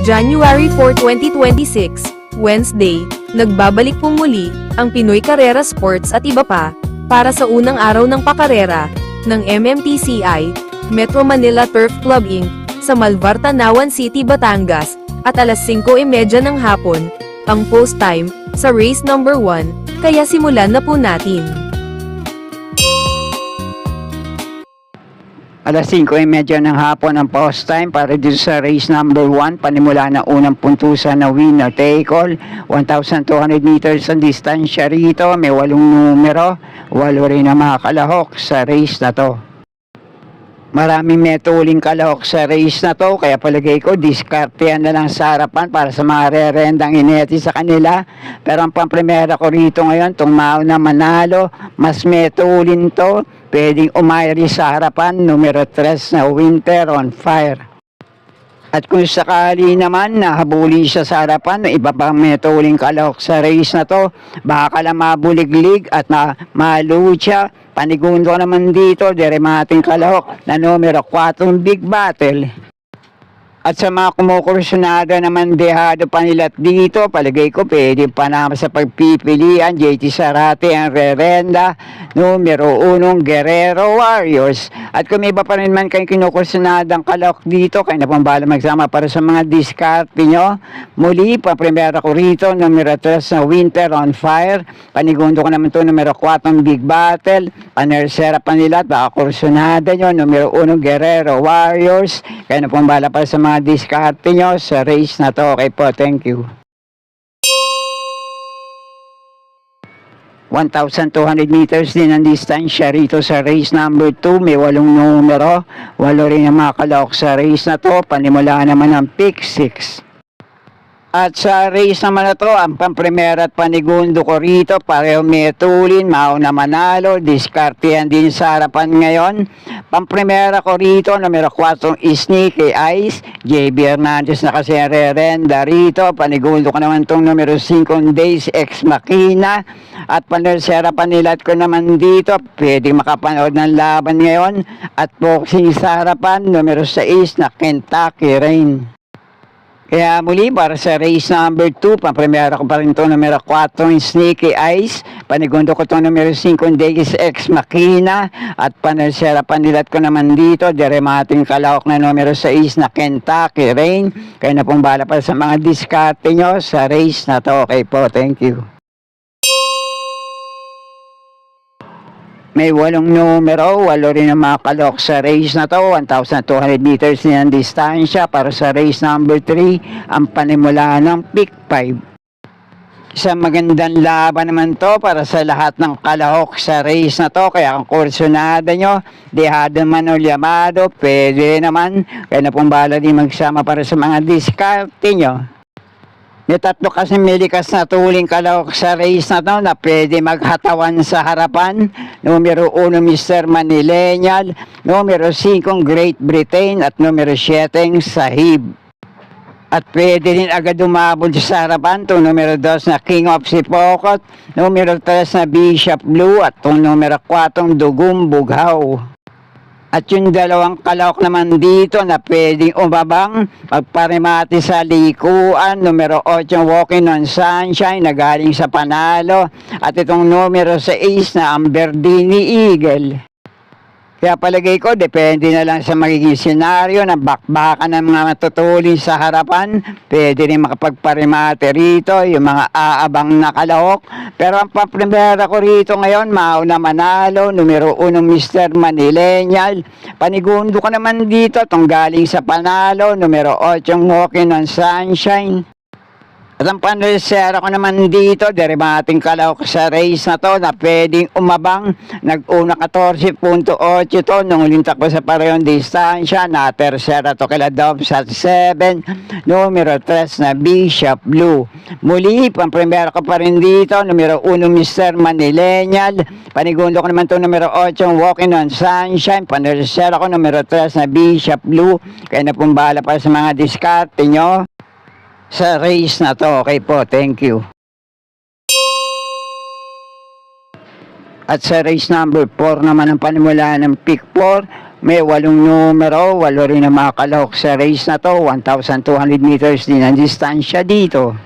January 4, 2026, Wednesday, nagbabalik po muli, ang Pinoy Carrera Sports at iba pa, para sa unang araw ng pakarera, ng MMTCI, Metro Manila Turf Club Inc., sa Malvar, Tanawan City, Batangas, at alas 5:30 ng hapon, ang post time, sa race number 1, kaya simulan na po natin. Alas 5:30 ng hapon ang post time para dito sa race number 1, panimula na unang puntusan na winner take all, 1,200 meters ang distansya rito, may 8 numero, 8 rin ang mga kalahok sa race na to. Maraming metuling kalahok sa race na to, kaya palagay ko diskartehan na lang sa harapan para sa mga rerendang ineti sa kanila. Pero ang pamprimera ko rito ngayon, itong mauna manalo, mas metulin to, pwedeng umayari sa harapan, numero 3 na Winter on Fire. At kung sakali naman nahabuli siya sa harapan, iba pang metuling kalahok sa race na to, baka lang mabuliglig at malucha. Panigundo naman dito, deremating kalahok na numero 4 Big Battle. At sa mga kumukursunada naman dehado panilat dito, palagay ko pwede pa naman sa pagpipilian, JT Sarate ang rerenda, numero 1 Guerrero Warriors. At kung may iba pa rin man kayong kinukursunadang kalahok dito, kayo na pong bahala magsama para sa mga diskarte nyo. Muli, paprimera ko rito, numero 3 na Winter on Fire, panigundo ko naman ito, numero 4 Big Battle, panersera panilat, baka kursunada nyo, numero 1 Guerrero Warriors, kayo na pong bahala para sa mga diskarte nyo sa race na to. Okay po, thank you. 1,200 meters din ang distansya rito sa race number 2. May 8 numero, 8 rin ang mga kalahok sa race na to. Panimula naman ang pick 6. At sa race naman na to, ang pamprimera at panigundo ko rito, pareho metulin, mauna manalo, diskartehan din sa harapan ngayon. Pamprimera ko rito, numero 4 Sneaky Eyes, JB Hernandez na kasi rerenda rito. Panigundo ko naman itong numero 5 Days Ex Machina. At panersera panilat ko naman dito, pwedeng makapanood ng laban ngayon. At boxing sa harapan, numero 6 na Kentucky Rain. Kaya muli, para sa race number 2, pamprimera ko pa rin ito, numero 4, Sneaky Eyes. Panigundo ko ito, numero 5, Days Ex Machina. At panersera panilat ko naman dito, deremating kalahok na numero 6 na Kentucky Rain. Kaya na pong bahala para sa mga diskarte nyo sa race na to. Okay po, thank you. May 8 numero, 8 rin ang mga kalahok sa race na to, 1,200 meters din ang distansya para sa race number 3, ang panimula ng pick 5. Isang magandang laban naman to para sa lahat ng kalahok sa race na to, kaya ang kursunada nyo, dehado man o llamado, pwede naman, kaya na pong bahala din magsama para sa mga diskarte nyo. May 3 kasi milikas na tuling kalahok sa race na to na pwede maghatawan sa harapan. Numero 1 Mr. Manilenial, numero 5 Great Britain at numero 7 Sahib. At pwede din agad umabol sa harapan itong numero 2 na King of Sipokot, numero 3 na Bishop Blue at itong numero 4 Dugong Bughaw. At yung dalawang kalahok naman dito na pwedeng umabang, pagparimati sa likuan, numero 8 Walking on Sunshine na galing sa panalo, at itong numero 6 na Amberdini Eagle. Kaya palagay ko, depende na lang sa magiging senaryo ng bakbakan ng mga matutulin sa harapan. Pwede rin makapagparimate rito, yung mga aabang na kalahok. Pero ang paprimera ko rito ngayon, mauna manalo, numero 1 Mr. Manilenial. Panigundo ko naman dito, itong galing sa panalo, numero 8 Walking on Sunshine. At ang panersera ko naman dito, deremating kalahok sa race na to na pwedeng umabang. Nag-una 14.8 to nung ulintak ko sa parehong distansya. Na tersera to kila Dobbs at 7, numero 3 na Bishop Blue. Muli, pamprimera ko pa rin dito, numero 1 Mr. Manilenial. Panigundo ko naman to numero 8 Walking on Sunshine. Panersera ko numero 3 na Bishop Blue. Kaya na pong bahala para sa mga diskarte nyo sa race na to. Okay po, thank you. At sa race number 4 naman ang panimula ng pick 4, May 8 numero, 8 rin ang mga kalahok sa race na to. 1,200 meters din ang distansya dito.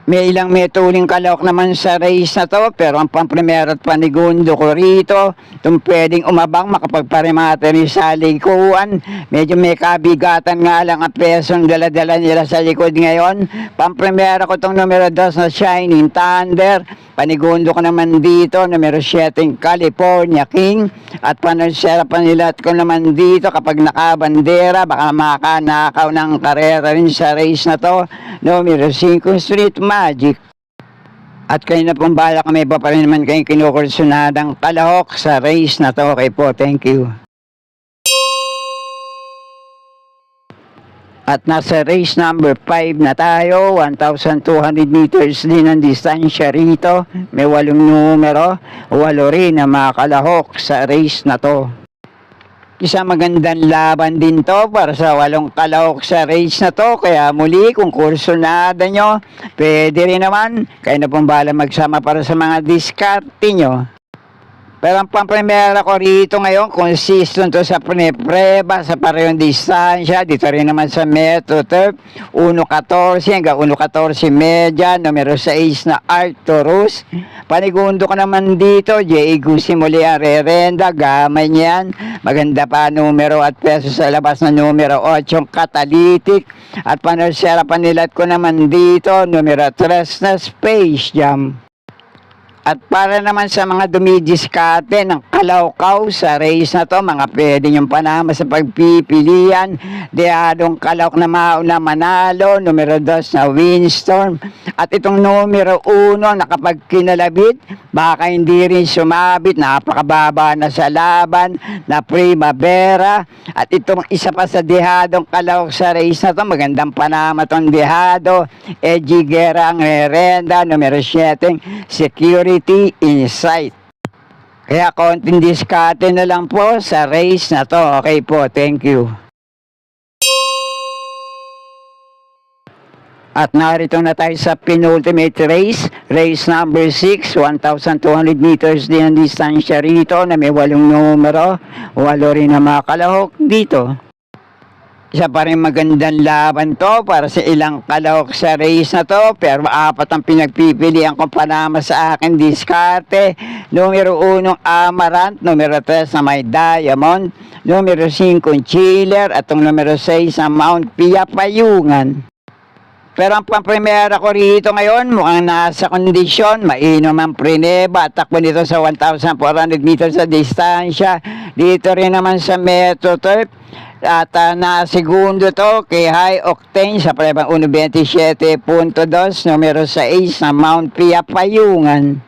May ilang metuling kalahok naman sa race na to, pero ang pamprimero at panigundo ko rito, itong pwedeng umabang makapagparimate rin sa likuan. Medyo may kabigatan nga lang ang presong dala-dala nila sa likod ngayon. Pamprimero ko itong numero 2 na Shining Thunder. Panigundo ko naman dito, numero 7 California King. At panansera panilat ko naman dito kapag nakabandera, baka makanakaw ng karera rin sa race na to. Numero 5 Street Magic. At kayo na pong bala kami pa rin naman kayong kinukursunadang kalahok sa race na to. Okay po, thank you. At nasa race number 5 na tayo, 1,200 meters din ang distansya rito. May 8 numero, 8 rin ang mga kalahok sa race na to. Isang magandang laban din to para sa 8 kalahok sa race na to. Kaya muli, kung kursunada nyo, pwede rin naman. Kayo na pong bahala magsama para sa mga diskarte nyo. Pero ang pamprimera ko rito ngayon, consistent to sa preba sa parehong distansya. Dito rin naman sa Metro Turf, 1.14 hanggang 1.14 media, numero 6 na Arcturus. Panigundo ko naman dito, J.A. Gusi muli ang rerenda, gamay niyan. Maganda pa numero at peso sa labas na numero 8 Catalytic. At panansera panilat ko naman dito, numero 3 na Space Jam. At para naman sa mga dumidiskarte ng kalawkaw sa race na to, mga pwede yung panama sa pagpipilian. Dehadong kalawk na mauna manalo, numero 2 na Windstorm. At itong numero 1 na kapag kinalabit, baka hindi rin sumabit, napakababa na sa laban, na Primavera. At itong isa pa sa dehadong kalawk sa race na to, magandang panama tong dehado, Ejigera ang rerenda, numero 7, Security Insight. Kaya konting diskarte na lang po sa race na to. Okay po, thank you. At narito na tayo sa penultimate race, race number 6, 1,200 meters din ang distansya rito na may 8 numero, 8 rin na mga kalahok dito. Isa pa rin magandang laban to para sa ilang kalahok sa race na to, pero 4 ang pinagpipilian kong panama sa akin diskarte. Numero 1 Amarant, numero 3 na may Diamond, numero 5 Chiller, at ang numero 6 na Mount Pia Payungan. Pero ang pamprimera ko rito ngayon, mukhang nasa kondisyon, mainom ang prineba at takbo nito sa 1,400 meters sa distansya. Dito rin naman sa Metro Turf. At na-segundo to kay High Octane sa prebang 1.27.2, numero 6 na Mount Pia Payungan.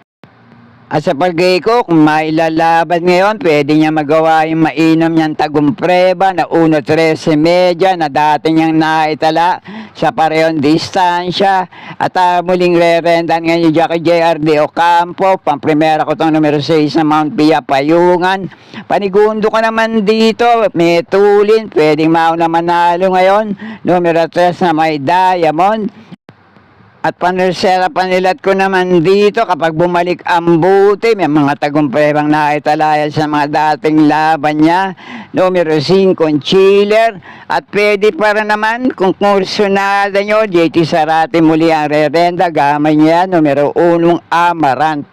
At sa palagay ko, kung mailalaban ngayon, pwede niya magawa yung mainom niyang tagumpreba na 1.13 media na dati niyang naitala sa parehong distansya. At muling re-rendan ngayon yung Jackie J.R.D. Ocampo, pamprimera ko itong numero 6 na Mount Pia Payungan. Panigundo ko naman dito, may tulin, pwedeng mauna manalo ngayon, numero 3 na may Diamond. At panansera panilat ko naman dito kapag bumalik ang buti, may mga tagumprebang naitalayan sa mga dating laban niya. Numero 5 Chiller. At pwede para naman kung kursunada nyo, JT Sarate muli ang rerenda, gamay niya, numero 1 Amarant.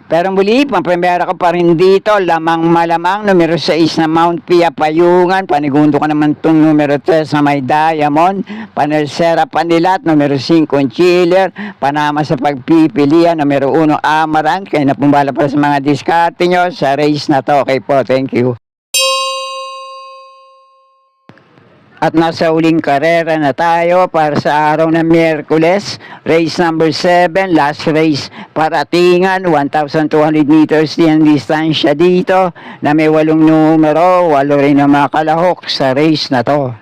Pero muli, pamprimera ko pa rin dito, lamang malamang, numero 6 na Mount Pia Payungan, panigundo ko naman itong numero 3 na may Diamond, panansera panilat, numero 5 Chiller, panama sa pagpipilian, numero 1 Amarant. Kaya na pumbala para sa mga diskarte nyo sa race na to. Okay po, thank you. At nasa uling karera na tayo para sa araw ng Miyerkules, race number 7, last race paratingan, 1,200 meters din ang distansya dito na may 8 numero, 8 rin ang mga kalahok sa race na to.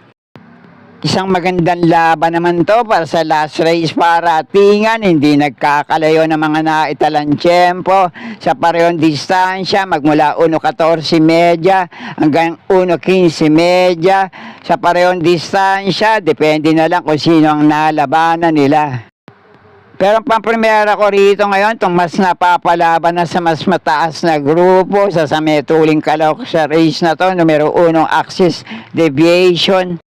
Isang magandang laban naman to para sa last race paratingan, hindi nagkakalayo ng mga naitalang tiyempo sa parehong distansya, magmula 1.14 media hanggang 1.15 media sa parehong distansya, depende na lang kung sino ang nalabanan nila. Pero ang pampremera ko rito ngayon, itong mas napapalaban na sa mas mataas na grupo, sa may tuling kalok sa race na to, numero 1, Axis Deviation.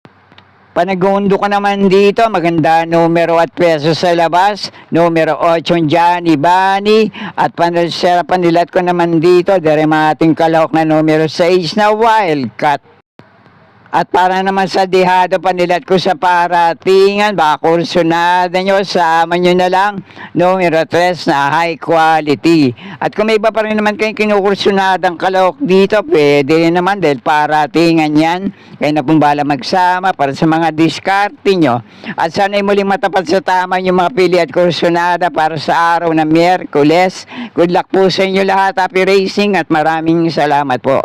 Panagundo ko naman dito, maganda numero at peso sa labas, numero 8, Johnny Bunny, at panilat ko naman dito, deremating kalok na numero 6 na Wildcat. At para naman sa dihado, panilat ko sa paratingan, baka kursunada nyo, sama nyo na lang, numero 3 na high quality. At kung may iba pa rin naman kayong kinukursunadang kalawak dito, pwede rin naman dahil paratingan yan. Kaya na pong bala magsama para sa mga diskarte nyo. At sana'y muling matapat sa tama yung mga pili at kursunada para sa araw na Miyerkules. Good luck po sa inyo lahat, happy racing at maraming salamat po.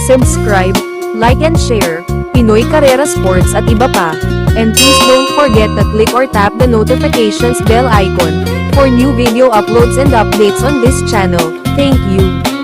Subscribe, like and share, Pinoy Carrera Sports at iba pa. And please don't forget to click or tap the notifications bell icon for new video uploads and updates on this channel. Thank you.